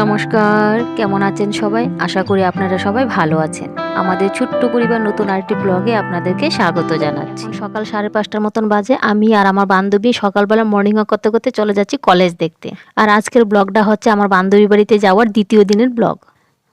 নমস্কার, কেমন আছেন সবাই? আশা করি আপনারা সবাই ভালো আছেন। আমাদের ছোট্ট পরিবার নতুন আরেকটি ব্লগে আপনাদেরকে স্বাগত জানাচ্ছি। সকাল 5:30টার মতন বাজে। আমি আর আমার বান্ধবী সকালবেলা মর্নিং ওয়াক করতে করতে চলে যাচ্ছি কলেজ দেখতে। আর আজকের ব্লগটা হচ্ছে আমার বান্ধবী বাড়িতে যাওয়ার দ্বিতীয় দিনের ব্লগ।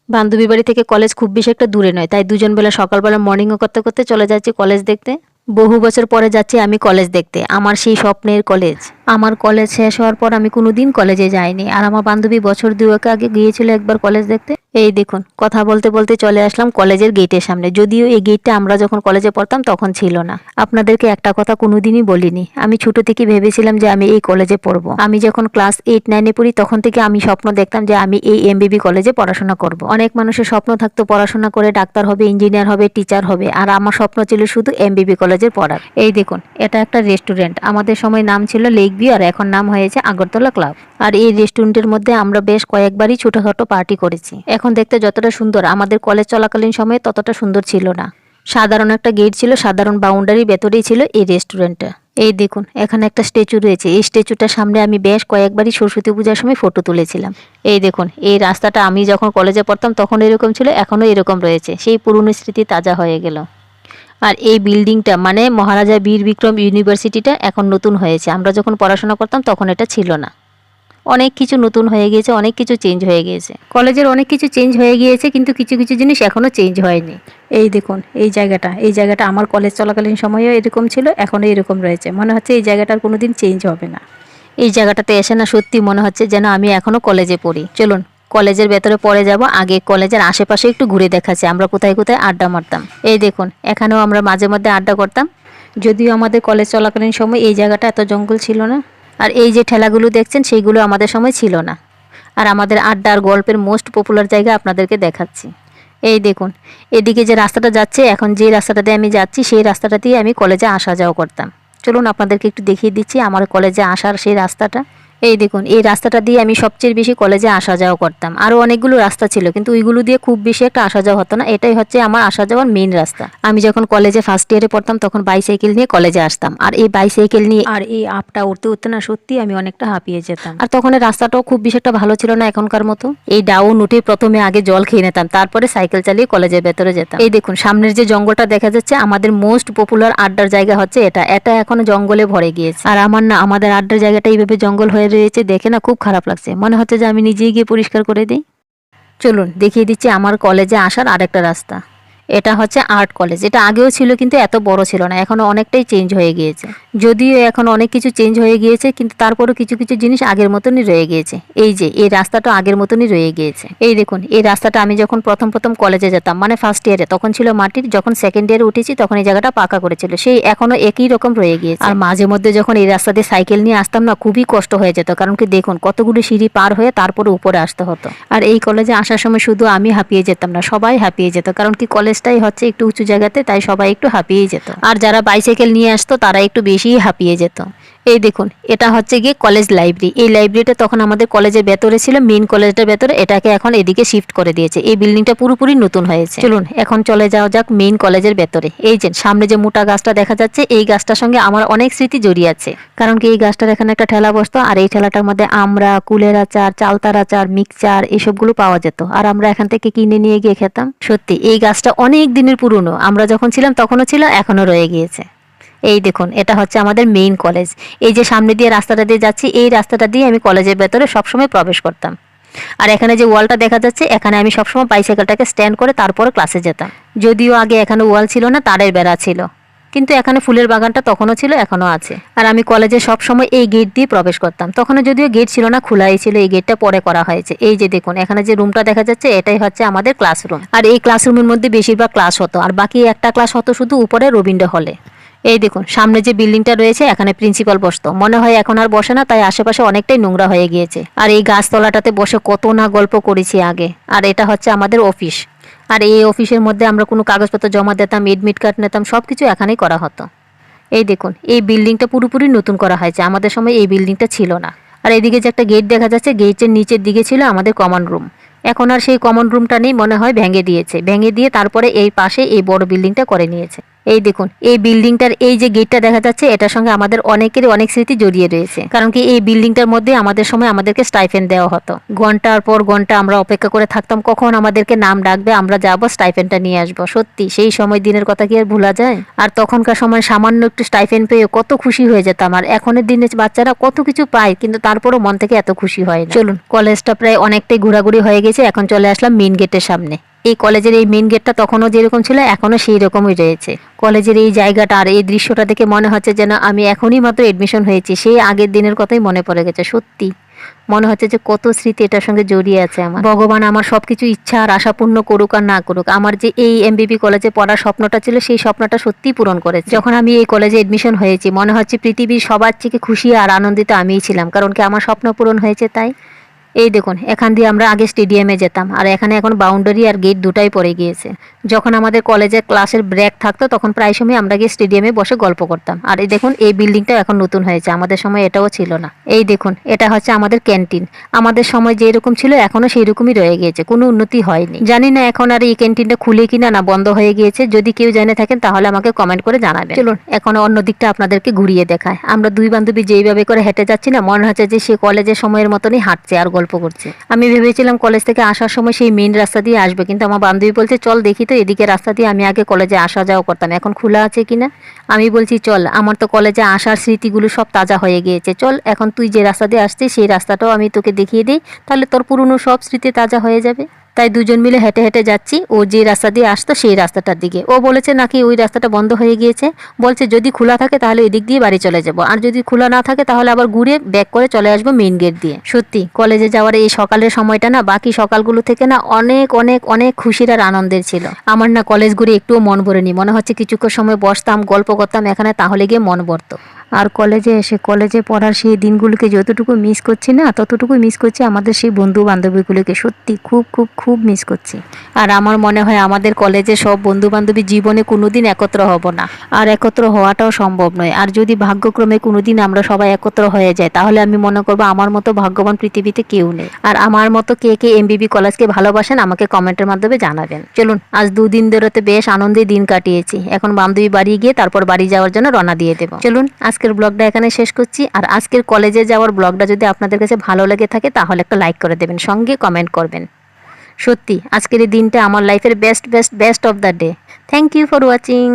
বান্ধবী বাড়ি থেকে কলেজ খুব বেশি একটা দূরে নয়, তাই দুজন বেলা সকালবেলা মর্নিং ওয়াক করতে করতে চলে যাচ্ছি কলেজ দেখতে। বহু বছর পরে যাচ্ছি আমি কলেজ দেখতে, আমার সেই স্বপ্নের কলেজ। আমার কলেজ শেষ হওয়ার পর আমি কোনোদিন কলেজে যাইনি, আর আমার বান্ধবী বছর দুয়েক আগে গিয়েছিল একবার কলেজ দেখতে। এই দেখুন, কথা বলতে বলতে চলে আসলাম কলেজের গেটের সামনে। যদিও এই গেটটা আমরা যখন কলেজে পড়তাম তখন ছিল না। আপনাদেরকে একটা কথা কোনোদিনই বলিনি, আমি ছোট থেকে ভেবেছিলাম যে আমি এই কলেজে পড়বো। আমি যখন ক্লাস 8-9-এ পড়ি তখন থেকে আমি স্বপ্ন দেখতাম যে আমি এই এমবিবি কলেজে পড়াশোনা করব। অনেক মানুষের স্বপ্ন থাকতো পড়াশোনা করে ডাক্তার হবে, ইঞ্জিনিয়ার হবে, টিচার হবে, আর আমার স্বপ্ন ছিল শুধু এমবিবি কলেজের পড়ার। এই দেখুন, এটা একটা রেস্টুরেন্ট। আমাদের সময় নাম ছিল লেক ভিউ, আর এখন নাম হয়েছে আগরতলা ক্লাব। আর এই রেস্টুরেন্টের মধ্যে আমরা বেশ কয়েকবারই ছোটখাটো পার্টি করেছি। এখন দেখতে যতটা সুন্দর, আমাদের কলেজ চলাকালীন সময়ে ততটা সুন্দর ছিল না। সাধারণ একটা গেট ছিল, সাধারণ বাউন্ডারি ভেতরেই ছিল এই রেস্টুরেন্টটা। এই দেখুন, এখানে একটা স্ট্যাচু রয়েছে। এই স্ট্যাচুটার সামনে আমি বেশ কয়েকবারই সরস্বতী পূজার সময় ফটো তুলেছিলাম। এই দেখুন, এই রাস্তাটা আমি যখন কলেজে পড়তাম তখন এরকম ছিল, এখনো এরকম রয়েছে। সেই পুরনো স্মৃতি তাজা হয়ে গেল। আর এই বিল্ডিংটা মানে মহারাজা বীর বিক্রম ইউনিভার্সিটিটা এখন নতুন হয়েছে। আমরা যখন পড়াশোনা করতাম তখন এটা ছিল না। অনেক কিছু নতুন হয়ে গিয়েছে, অনেক কিছু চেঞ্জ হয়ে গিয়েছে। কলেজের অনেক কিছু চেঞ্জ হয়ে গিয়েছে, কিন্তু কিছু কিছু জিনিস এখনও চেঞ্জ হয়নি। এই দেখুন, এই জায়গাটা আমার কলেজ চলাকালীন সময়েও এরকম ছিল, এখনও এরকম রয়েছে। মনে হচ্ছে এই জায়গাটার কোনোদিন চেঞ্জ হবে না। এই জায়গাটাতে এসে না সত্যি মনে হচ্ছে যেন আমি এখনও কলেজে পড়ি। চলুন কলেজের ভেতরে পড়ে যাব। আগে কলেজের আশেপাশে একটু ঘুরে দেখাচ্ছি আমরা কোথায় কোথায় আড্ডা মারতাম। এই দেখুন, এখানেও আমরা মাঝে মধ্যে আড্ডা করতাম। যদিও আমাদের কলেজ চলাকালীন সময় এই জায়গাটা এত জঙ্গল ছিল না। আর এই যে ঠেলাগুলো দেখছেন সেইগুলো আমাদের সময় ছিল না। আর আমাদের আড্ডা আর গল্পের মোস্ট পপুলার জায়গা আপনাদেরকে দেখাচ্ছি। এই দেখুন, এদিকে যে রাস্তাটা যাচ্ছে, এখন যে রাস্তাটা দিয়ে আমি যাচ্ছি সেই রাস্তাটা দিয়ে আমি কলেজে আসা যাওয়া করতাম। চলুন আপনাদেরকে একটু দেখিয়ে দিচ্ছি আমার কলেজে আসার সেই রাস্তাটা। এই দেখুন, এই রাস্তাটা দিয়ে আমি সবচেয়ে বেশি কলেজে আসা যাওয়া করতাম। আরও অনেকগুলো রাস্তা ছিল, কিন্তু ওইগুলো দিয়ে খুব বেশি একটা আসা যাওয়া হতো না। এটাই হচ্ছে আমার আসা যাওয়ার মেইন রাস্তা। আমি যখন কলেজে ফার্স্ট ইয়ারে পড়তাম তখন বাইসাইকেল নিয়ে কলেজে আসতাম। আর এই বাইসাইকেল নিয়ে আর এই আপটা উঠতে উঠতে না সত্যি আমি অনেকটা হাঁপিয়ে যেতাম। আর তখন রাস্তাটাও খুব বেশি একটা ভালো ছিল না এখনকার মতো। এই ডাউন উঠে প্রথমে আগে জল খেয়ে নিতাম, তারপরে সাইকেল চালিয়ে কলেজের ভেতরে যেতাম। এই দেখুন, সামনের যে জঙ্গলটা দেখা যাচ্ছে, আমাদের মোস্ট পপুলার আড্ডার জায়গা হচ্ছে এটা। এটা এখন জঙ্গলে ভরে গিয়েছে। আর আমাদের আড্ডার জায়গাটা এইভাবে জঙ্গল হয়ে রয়েছে দেখে না খুব খারাপ লাগছে। মনে হচ্ছে যে আমি নিজেই গিয়ে পরিষ্কার করে দিই। চলুন দেখিয়ে দিচ্ছি আমার কলেজে আসার আরেকটা রাস্তা। এটা হচ্ছে আর্ট কলেজ। এটা আগেও ছিল কিন্তু এত বড় ছিল না, এখনো অনেকটাই চেঞ্জ হয়ে গিয়েছে। যদিও এখন অনেক কিছু চেঞ্জ হয়ে গিয়েছে, কিন্তু তারপরও কিছু কিছু জিনিস আগের মতনই রয়ে গিয়েছে। এই যে এই রাস্তাটা আগের মতনই রয়ে গিয়েছে। এই দেখুন, এই রাস্তাটা আমি যখন প্রথম প্রথম কলেজে যেতাম মানে ফার্স্ট ইয়ারে, তখন ছিল মাটির। যখন সেকেন্ড ইয়ারে উঠেছি তখন এই জায়গাটা পাকা করেছিল। সেই এখনো একই রকম রয়ে গিয়েছে। আর মাঝে মধ্যে যখন এই রাস্তা দিয়ে সাইকেল নিয়ে আসতাম না, খুবই কষ্ট হয়ে যেত। কারণ কি দেখুন, কতগুলো সিঁড়ি পার হয়ে তারপরে উপরে আসতে হতো। আর এই কলেজে আসার সময় শুধু আমি হাঁপিয়ে যেতাম না, সবাই হাঁপিয়ে যেত। কারণ কি কলেজটাই হচ্ছে একটু উঁচু জায়গাতে, তাই সবাই একটু হাঁপিয়ে যেত। আর যারা বাইসাইকেল নিয়ে আসতো তারা একটু বেশিই হাঁপিয়ে যেত। এই দেখুন, এটা হচ্ছে গিয়ে কলেজ লাইব্রেরি। এই লাইব্রেরিটা তখন আমাদের কলেজের ভেতরে ছিল, মেইন কলেজটার ভেতরে। এটাকে এখন এদিকে শিফট করে দিয়েছে। এই বিল্ডিংটা পুরোপুরি নতুন হয়েছে। চলুন এখন চলে যাওয়া যাক মেইন কলেজের ভেতরে। এই যে সামনে যে মোটা গাছটা দেখা যাচ্ছে, এই গাছটার সঙ্গে আমার অনেক স্মৃতি জড়িয়ে আছে। কারণ কি এই গাছটার এখানে একটা ঠেলা বসতো, আর এই ঠেলাটার মধ্যে আমরা কুলের আচার, চালতার আচার, মিক্সচার এসবগুলো পাওয়া যেত। আর আমরা এখান থেকে কিনে নিয়ে গিয়ে খেতাম। সত্যি এই গাছটা অনেক দিনের পুরনো। আমরা যখন ছিলাম তখনও ছিল, এখনো রয়ে গিয়েছে। এই দেখুন, এটা হচ্ছে আমাদের মেইন কলেজ। এই যে সামনে দিয়ে রাস্তাটা দিয়ে যাচ্ছি, এই রাস্তাটা দিয়ে আমি কলেজের ভেতরে সবসময় প্রবেশ করতাম। আর এখানে যে ওয়ালটা দেখা যাচ্ছে, এখানে আমি সবসময় বাইসাইকেলটাকে স্ট্যান্ড করে তারপরে ক্লাসে যেতাম। যদিও আগে এখানে ওয়াল ছিল না, তারের বেড়া ছিল, কিন্তু এখানে ফুলের বাগানটা তখনও ছিল, এখনো আছে। আর আমি কলেজে সবসময় এই গেট দিয়ে প্রবেশ করতাম। তখনও যদিও গেট ছিল না, খোলাই ছিল। এই গেটটা পরে করা হয়েছে। এই যে দেখুন, এখানে যে রুমটা দেখা যাচ্ছে, এটাই হচ্ছে আমাদের ক্লাসরুম। আর এই ক্লাসরুমের মধ্যে বেশিরভাগ ক্লাস হতো, আর বাকি একটা ক্লাস হতো শুধু উপরে রবীন্দ্র হলে। এই দেখুন, সামনে যে বিল্ডিংটা রয়েছে, এখানে প্রিন্সিপাল বসতো। মনে হয় এখন আর বসে না, তাই আশেপাশে অনেকটাই নোংরা হয়ে গিয়েছে। আর এই গাছতলাটাতে বসে কত না গল্প করেছি আগে। আর এটা হচ্ছে আমাদের অফিস। আর এই অফিসের মধ্যে আমরা কোনো কাগজপত্র জমা দিতাম, এডমিট কার্ড নিতাম, সবকিছু এখানেই করা হতো। এই দেখুন, এই বিল্ডিংটা পুরোপুরি নতুন করা হয়েছে। আমাদের সময় এই বিল্ডিংটা ছিল না। আর এইদিকে যে একটা গেট দেখা যাচ্ছে, গেটের নিচের দিকে ছিল আমাদের কমন রুম। এখন আর সেই কমন রুমটা নেই, মনে হয় ভেঙে দিয়েছে। ভেঙে দিয়ে তারপরে এই পাশে এই বড় বিল্ডিংটা করে নিয়েছে। এই দেখুন, এই বিল্ডিংটার এই যে গেটটা দেখা যাচ্ছে, এটার সঙ্গে আমাদের অনেকেরই অনেক স্মৃতি জড়িয়ে রয়েছে। কারণ কি এই বিল্ডিংটার মধ্যে আমাদের সময় আমাদেরকে স্টাইপেন্ড দেওয়া হতো। ঘন্টার পর ঘন্টা আমরা অপেক্ষা করে থাকতাম কখন আমাদেরকে নাম ডাকবে, আমরা যাব স্টাইপেন্ডটা নিয়ে আসবো। সত্যি সেই সময় দিনের কথা কি আর ভোলা যায়? আর তখনকার সময় সামান্য একটু স্টাইপেন্ড পেয়ে কত খুশি হয়ে যেতাম। আর এখনের দিনে বাচ্চারা কত কিছু পায়, কিন্তু তারপরও মন থেকে এত খুশি হয় না। চলুন, কলেজটা প্রায় অনেকটাই ঘোরাঘুরি হয়ে গেছে, এখন চলে আসলাম মেইন গেটের সামনে। এই কলেজের এই মেইন গেটটা তখনও যেরকম ছিল এখনো সেই রকমই রয়েছে। কলেজের এই জায়গাটা আর এই দৃশ্যটা দেখে মনে হচ্ছে যেন আমি এখনই মাত্র এডমিশন হয়েছি, সেই আগের দিনের কথাই মনে পড়ে গেছে। সত্যি মনে হচ্ছে যে কত স্মৃতি এটার সঙ্গে জড়িয়ে আছে আমার। ভগবান আমার সবকিছু ইচ্ছা আর আশা পূর্ণ করুক আর না করুক, আমার যে এই এমবিবি কলেজে পড়ার স্বপ্নটা ছিল সেই স্বপ্নটা সত্যিই পূরণ করেছে। যখন আমি এই কলেজে এডমিশন হয়েছি মনে হচ্ছে পৃথিবীর সবার থেকে খুশি আর আনন্দিত আমিই ছিলাম, কারণ কি আমার স্বপ্ন পূরণ হয়েছে তাই। এই দেখুন, এখান দিয়ে আমরা আগে স্টেডিয়ামে যেতাম, আর এখানে এখন বাউন্ডারি আর গেট দুটাই পড়ে গিয়েছে। যখন আমাদের কলেজের ক্লাসের ব্রেক থাকতো তখন প্রায় সময় আমরা গিয়ে স্টেডিয়ামে বসে গল্প করতাম। আর এই দেখুন, এই বিল্ডিংটা এখন নতুন হয়েছে, আমাদের সময় এটাও ছিল না। এই দেখুন, এটা হচ্ছে আমাদের ক্যান্টিন। আমাদের সময় যেরকম ছিল এখনো সেই রকমই রয়ে গিয়েছে, কোনো উন্নতি হয়নি। জানি না এখন আর এই ক্যান্টিনটা খুলে কিনা না বন্ধ হয়ে গিয়েছে। যদি কেউ জেনে থাকেন তাহলে আমাকে কমেন্ট করে জানাবেন। চলুন এখন অন্য দিকটা আপনাদেরকে ঘুরিয়ে দেখায়। আমরা দুই বান্ধবী যেইভাবে করে হেঁটে যাচ্ছি না, মনে হচ্ছে যে সে কলেজের সময়ের মতনই হাঁটছে আর গল্প করছে। আমি ভেবেছিলাম কলেজ থেকে আসার সময় সেই মেইন রাস্তা দিয়ে আসবে, কিন্তু আমার বান্ধবী বলছে চল দেখি তো এদিকে রাস্তা দিয়ে আমি আগে কলেজে আসা যাওয়া করতাম, এখন খোলা আছে কিনা। আমি বলছি চল, আমার তো কলেজে আসার স্মৃতিগুলো সব তাজা হয়ে গিয়েছে, চল এখন তুই যে রাস্তা দিয়ে আসছিস সেই রাস্তাটাও আমি তোকে দেখিয়ে দিই, তাহলে তোর পুরনো সব স্মৃতি তাজা হয়ে যাবে। তাই দুজন মিলে হেঁটে হেঁটে যাচ্ছি ও যে রাস্তা দিয়ে আসতো সেই রাস্তাটার দিকে। ও বলেছে নাকি ওই রাস্তাটা বন্ধ হয়ে গিয়েছে, বলছে যদি খোলা থাকে তাহলে ওই দিক দিয়ে বাড়ি চলে যাব, আর যদি খোলা না থাকে তাহলে আবার ঘুরে ব্যাক করে চলে আসবো মেইন গেট দিয়ে। সত্যি কলেজে যাওয়ার এই সকালের সময়টা না বাকি সকালগুলো থেকে না অনেক অনেক অনেক খুশির আর আনন্দের ছিল। আমার না কলেজ ঘুরে একটুও মন ভরেনি, মনে হচ্ছে কিছুক্ষণ সময় বসতাম গল্প করতাম এখানে, তাহলে গিয়ে মন ভরতো। আর কলেজে এসে কলেজে পড়ার সেই দিনগুলোকে যতটুকু মিস করছি না ততটুকু মিস করছি আমাদের সেই বন্ধু বান্ধবীগুলোকে। সত্যি খুব খুব খুব মিস করছি। আর আমার মনে হয় আমাদের কলেজে সব বন্ধু বান্ধবী জীবনে কোনোদিন একত্র হব না, আর একত্র হওয়াটাও সম্ভব নয়। আর যদি ভাগ্যক্রমে কোনোদিন আমরা সবাই একত্র হয়ে যাই তাহলে আমি মনে করবো আমার মতো ভাগ্যবান পৃথিবীতে কেউ নেই। আর আমার মতো কে কে এমবিবি কলেজকে ভালোবাসেন আমাকে কমেন্টের মাধ্যমে জানাবেন। চলুন, আজ দুদিন ধরে তো বেশ আনন্দে দিন কাটিয়েছি, এখন বান্ধবী বাড়ি গিয়ে তারপর বাড়ি যাওয়ার জন্য রওনা দিয়ে দেবো। চলুন আজকের ব্লগটা এখানে শেষ করছি। আর আজকের কলেজে যাওয়ার ব্লগটা যদি আপনাদের কাছে ভালো লেগে থাকে তাহলে একটা লাইক করে দেবেন, সঙ্গে কমেন্ট করবেন। সত্যি আজকের এই দিনটা আমার লাইফের best best best of the day. Thank you for watching.